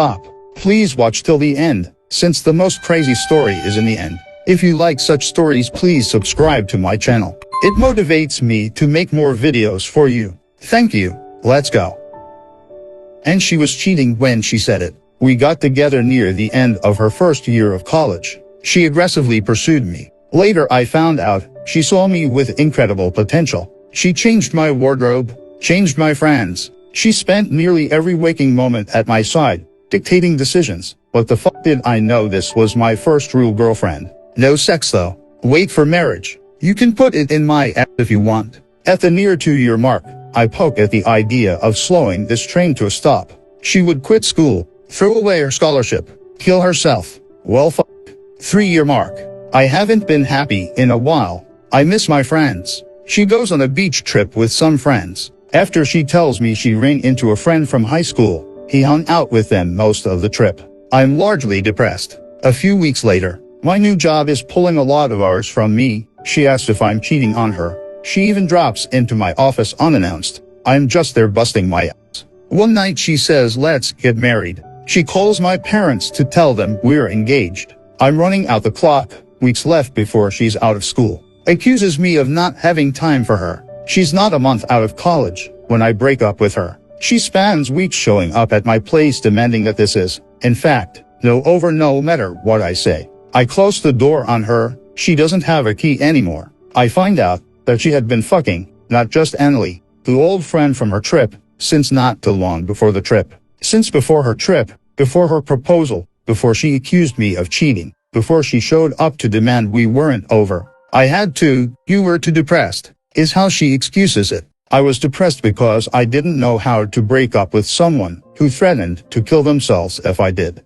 stop. Please watch till the end, since the most crazy story is in the end. If you like such stories, please subscribe to my channel. It motivates me to make more videos for you. Thank you. Let's go. And she was cheating when she said it. We got together near the end of her first year of college. She aggressively pursued me. Later I found out she saw me with incredible potential. She changed my wardrobe, changed my friends. She spent nearly every waking moment at my side, dictating decisions. But the fuck did I know this was my first real girlfriend. No sex though. Wait for marriage. You can put it in my app if you want. At the near 2-year mark, I poke at the idea of slowing this train to a stop. She would quit school, throw away her scholarship, kill herself. Well fuck. 3-year mark. I haven't been happy in a while. I miss my friends. She goes on a beach trip with some friends. After she tells me she ran into a friend from high school, he hung out with them most of the trip. I'm largely depressed. A few weeks later, my new job is pulling a lot of hours from me. She asks if I'm cheating on her. She even drops into my office unannounced. I'm just there busting my ass. One night she says let's get married. She calls my parents to tell them we're engaged. I'm running out the clock, weeks left before she's out of school. Accuses me of not having time for her. She's not a month out of college when I break up with her. She spends weeks showing up at my place demanding that this is, in fact, no matter what I say. I close the door on her. She doesn't have a key anymore. I find out that she had been fucking, not just Annalie, the old friend from her trip, since not too long before the trip. Since before her trip, before her proposal, before she accused me of cheating, before she showed up to demand we weren't over. I had to, you were too depressed, is how she excuses it. I was depressed because I didn't know how to break up with someone who threatened to kill themselves if I did.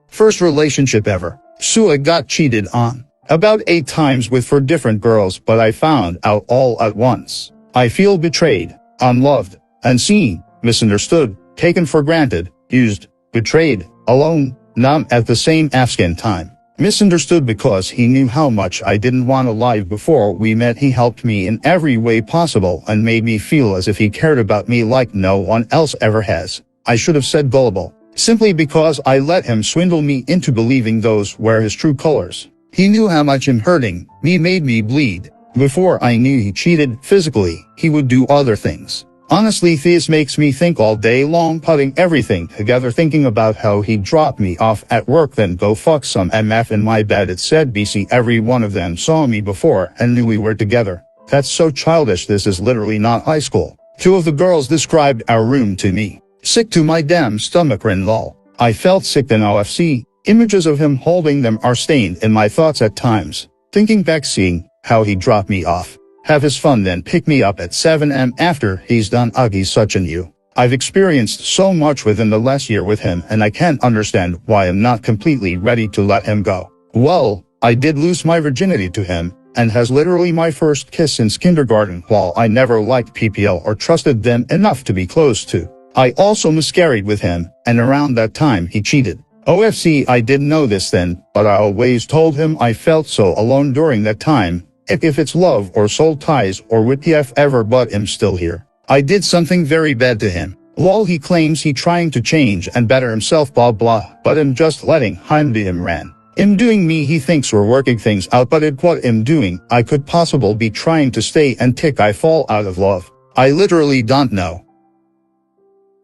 First relationship ever. Sua got cheated on. About 8 times with 4 different girls, but I found out all at once. I feel betrayed, unloved, unseen, misunderstood, taken for granted, used, betrayed, alone, numb at the same Afghan time. Misunderstood because he knew how much I didn't want to lie before we met. He helped me in every way possible and made me feel as if he cared about me like no one else ever has. I should have said gullible, simply because I let him swindle me into believing those were his true colors. He knew how much him hurting me made me bleed. Before I knew he cheated physically, he would do other things. Honestly, this makes me think all day long, putting everything together, thinking about how he dropped me off at work, then go fuck some MF in my bed. It said BC. Every one of them saw me before and knew we were together. That's so childish. This is literally not high school. 2 of the girls described our room to me. Sick to my damn stomach, lol. I felt sick then OFC. Images of him holding them are stained in my thoughts at times. Thinking back, seeing how he dropped me off, have his fun, then pick me up at 7 am after he's done. Ugh, he's such an you. I've experienced so much within the last year with him, and I can't understand why I'm not completely ready to let him go. Well, I did lose my virginity to him, and has literally my first kiss since kindergarten. While I never liked PPL or trusted them enough to be close to, I also miscarried with him, and around that time he cheated. OFC, I didn't know this then, but I always told him I felt so alone during that time. If it's love or soul ties or WTF ever, but I'm still here. I did something very bad to him. Lol, he claims he trying to change and better himself, blah blah, but I'm just letting him do him ran. Him doing me, he thinks we're working things out, but it what I'm doing, I could possibly be trying to stay and tick I fall out of love. I literally don't know.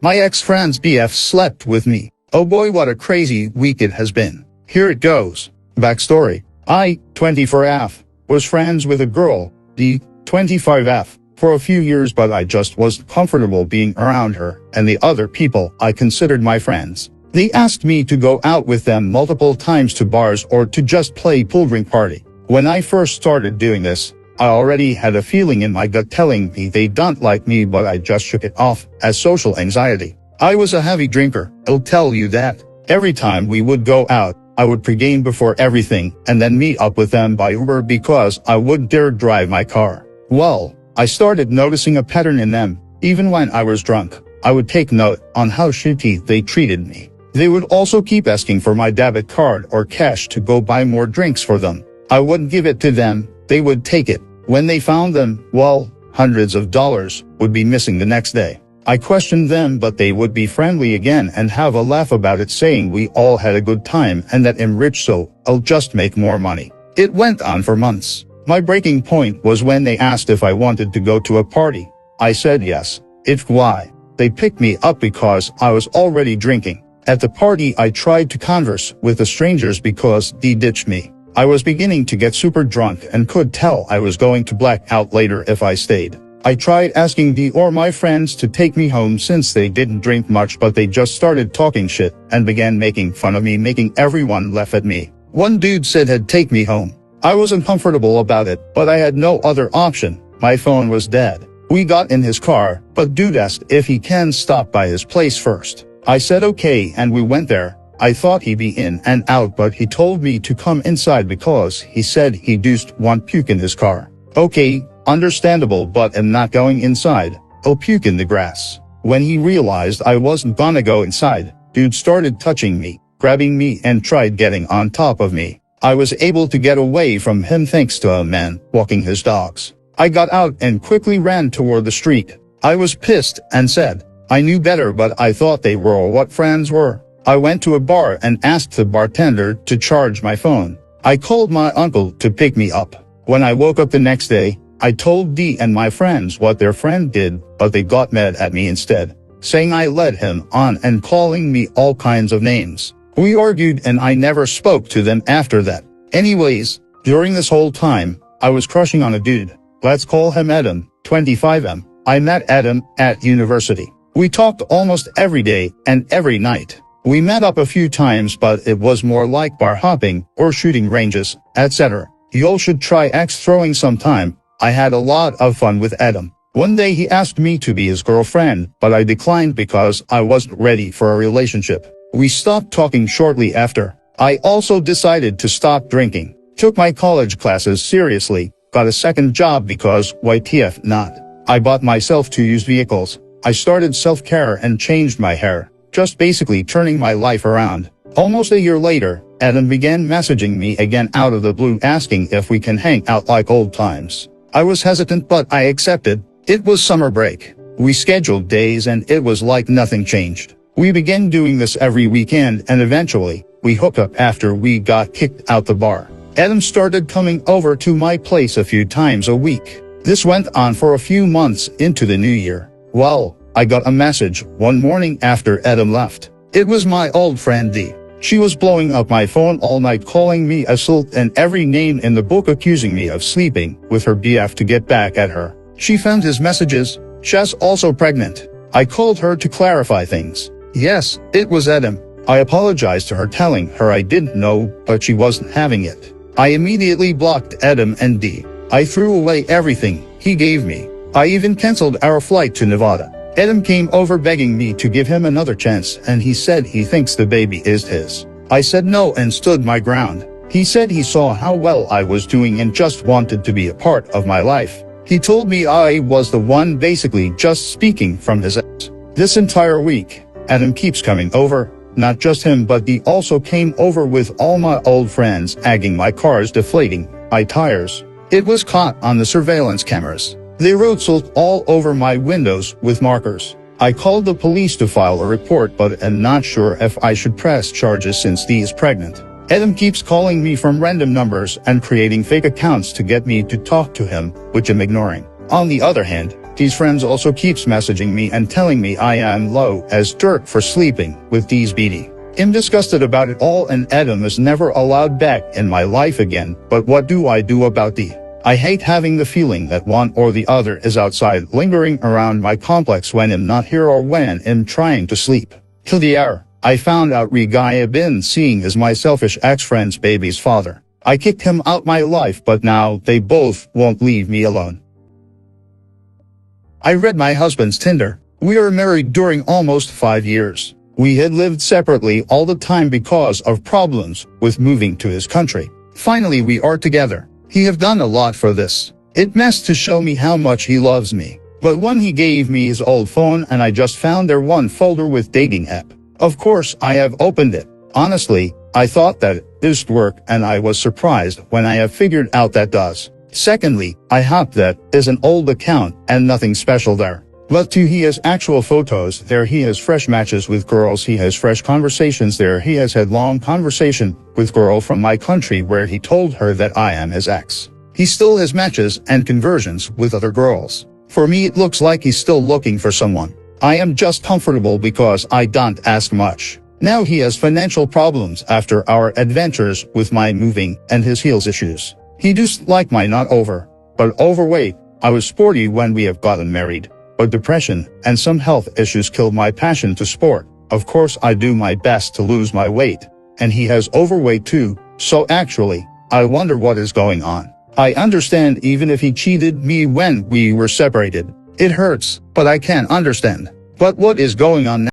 My ex-friend's BF slept with me. Oh boy, what a crazy week it has been. Here it goes. Backstory. I, 24F, was friends with a girl, the 25F, for a few years, but I just wasn't comfortable being around her and the other people I considered my friends. They asked me to go out with them multiple times to bars or to just play pool drink party. When I first started doing this, I already had a feeling in my gut telling me they don't like me, but I just shook it off as social anxiety. I was a heavy drinker, I'll tell you that. Every time we would go out, I would pregame before everything and then meet up with them by Uber because I wouldn't dare drive my car. Well, I started noticing a pattern in them. Even when I was drunk, I would take note on how shitty they treated me. They would also keep asking for my debit card or cash to go buy more drinks for them. I wouldn't give it to them, they would take it. When they found them, well, hundreds of dollars would be missing the next day. I questioned them, but they would be friendly again and have a laugh about it, saying we all had a good time and that I'm rich so I'll just make more money. It went on for months. My breaking point was when they asked if I wanted to go to a party. I said yes. If why? They picked me up because I was already drinking. At the party I tried to converse with the strangers because they ditched me. I was beginning to get super drunk and could tell I was going to black out later if I stayed. I tried asking Dee or my friends to take me home since they didn't drink much, but they just started talking shit and began making fun of me, making everyone laugh at me. One dude said he'd take me home. I was uncomfortable about it, but I had no other option. My phone was dead. We got in his car, but dude asked if he can stop by his place first. I said okay and we went there. I thought he'd be in and out, but he told me to come inside because he said he didn't want puke in his car. Okay, understandable, but I'm not going inside. I'll puke in the grass. When he realized I wasn't gonna go inside, dude started touching me, grabbing me and tried getting on top of me. I was able to get away from him thanks to a man walking his dogs. I got out and quickly ran toward the street. I was pissed and said, I knew better, but I thought they were what friends were. I went to a bar and asked the bartender to charge my phone. I called my uncle to pick me up. When I woke up the next day, I told Dee and my friends what their friend did, but they got mad at me instead, saying I led him on and calling me all kinds of names. We argued and I never spoke to them after that. Anyways, during this whole time, I was crushing on a dude. Let's call him Adam, 25M. I met Adam at university. We talked almost every day and every night. We met up a few times, but it was more like bar hopping or shooting ranges, etc. You all should try axe throwing sometime. I had a lot of fun with Adam. One day he asked me to be his girlfriend, but I declined because I wasn't ready for a relationship. We stopped talking shortly after. I also decided to stop drinking, took my college classes seriously, got a second job because YTF not. I bought myself 2 used vehicles. I started self-care and changed my hair, just basically turning my life around. Almost a year later, Adam began messaging me again out of the blue asking if we can hang out like old times. I was hesitant, but I accepted. It was summer break. We scheduled days and it was like nothing changed. We began doing this every weekend and eventually, we hooked up after we got kicked out the bar. Adam started coming over to my place a few times a week. This went on for a few months into the new year. Well, I got a message one morning after Adam left. It was my old friend Dee. She was blowing up my phone all night, calling me a slut and every name in the book, accusing me of sleeping with her BF to get back at her. She found his messages. She's also pregnant. I called her to clarify things. Yes, it was Adam. I apologized to her, telling her I didn't know, but she wasn't having it. I immediately blocked Adam and Dee. I threw away everything he gave me. I even canceled our flight to Nevada. Adam came over begging me to give him another chance, and he said he thinks the baby is his. I said no and stood my ground. He said he saw how well I was doing and just wanted to be a part of my life. He told me I was the one, basically just speaking from his ass. This entire week, Adam keeps coming over. Not just him, but he also came over with all my old friends, agging my car's deflating my tires. It was caught on the surveillance cameras. They wrote salt all over my windows with markers. I called the police to file a report, but am not sure if I should press charges since Dee is pregnant. Adam keeps calling me from random numbers and creating fake accounts to get me to talk to him, which I'm ignoring. On the other hand, Dee's friends also keeps messaging me and telling me I am low as dirt for sleeping with Dee's BD. I'm disgusted about it all, and Adam is never allowed back in my life again, but what do I do about Dee? I hate having the feeling that one or the other is outside lingering around my complex when I'm not here or when I'm trying to sleep. Till the hour, I found out the guy I've been seeing is my selfish ex-friend's baby's father. I kicked him out my life, but now they both won't leave me alone. I read my husband's Tinder. We were married during almost 5 years. We had lived separately all the time because of problems with moving to his country. Finally, we are together. He have done a lot for this. It messed to show me how much he loves me. But when he gave me his old phone and I just found there one folder with dating app. Of course, I have opened it. Honestly, I thought that it didn't work, and I was surprised when I have figured out that does. Secondly, I hope that is an old account and nothing special there. But too, he has actual photos there, he has fresh matches with girls, he has fresh conversations there, he has had long conversation with girl from my country where he told her that I am his ex. He still has matches and conversions with other girls. For me it looks like he's still looking for someone. I am just comfortable because I don't ask much. Now he has financial problems after our adventures with my moving and his heels issues. He just like my not over, but overweight. I was sporty when we have gotten married. But depression and some health issues killed my passion to sport. Of course I do my best to lose my weight. And he has overweight too, so actually, I wonder what is going on. I understand even if he cheated me when we were separated. It hurts, but I can understand. But what is going on now?